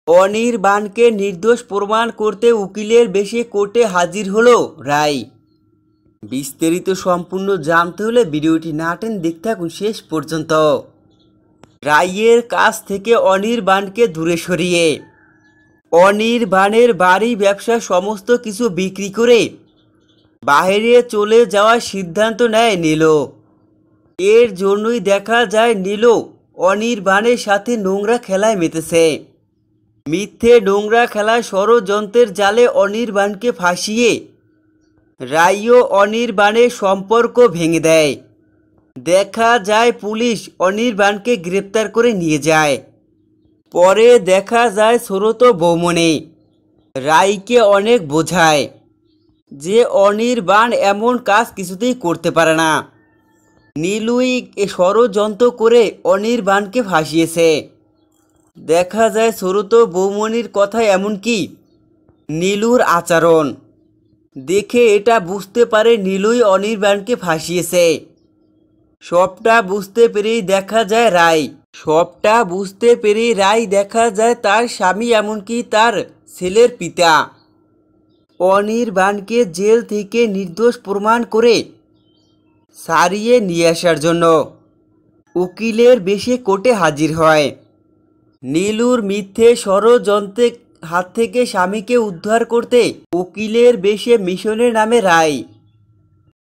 অনির্বাণকে নির্দোষ প্রমাণ করতে উকিলের বেশে কোর্টে হাজির হলো রায়। বিস্তারিত সম্পূর্ণ জানতে হলে ভিডিওটি না টেনে দেখতে থাকুন শেষ পর্যন্ত। রায়ের কাছ থেকে অনির্বাণকে দূরে সরিয়ে অনির্বাণের বাড়ি ব্যবসা সমস্ত কিছু বিক্রি করে বাইরে চলে যাওয়ার সিদ্ধান্ত নেয় নীলু। এর জন্যই দেখা যায় নীলু অনির্বাণের সাথে নোংরা খেলায় মেতেছে। মিথ্যে নোংরা খেলায় ষড়যন্ত্রের জালে অনির্বাণকে ফাঁসিয়ে রাইও অনির্বাণের সম্পর্ক ভেঙে দেয়। দেখা যায় পুলিশ অনির্বাণকে গ্রেপ্তার করে নিয়ে যায়। পরে দেখা যায় ছোট বৌমনি রাইকে অনেক বোঝায় যে অনির্বাণ এমন কাজ কিছুতেই করতে পারে না। নীলুই ষড়যন্ত্র করে অনির্বাণকে ফাঁসিয়েছে। দেখা যায় ছোট বৌমনির কথা এমনকি নীলুর আচরণ দেখে এটা বুঝতে পারে নীলুই অনির্বাণকে ফাঁসিয়েছে। সবটা বুঝতে পেরেই দেখা যায় দেখা যায় তার স্বামী এমনকি তার ছেলের পিতা অনির্বাণকে জেল থেকে নির্দোষ প্রমাণ করে ছাড়িয়ে নিয়ে আসার জন্য উকিলের বেশে কোর্টে হাজির হয়। নীলুর মিথ্যে ষড়যন্ত্রের হাত থেকে স্বামীকে উদ্ধার করতে উকিলের বেশে মিশনের নামে রায়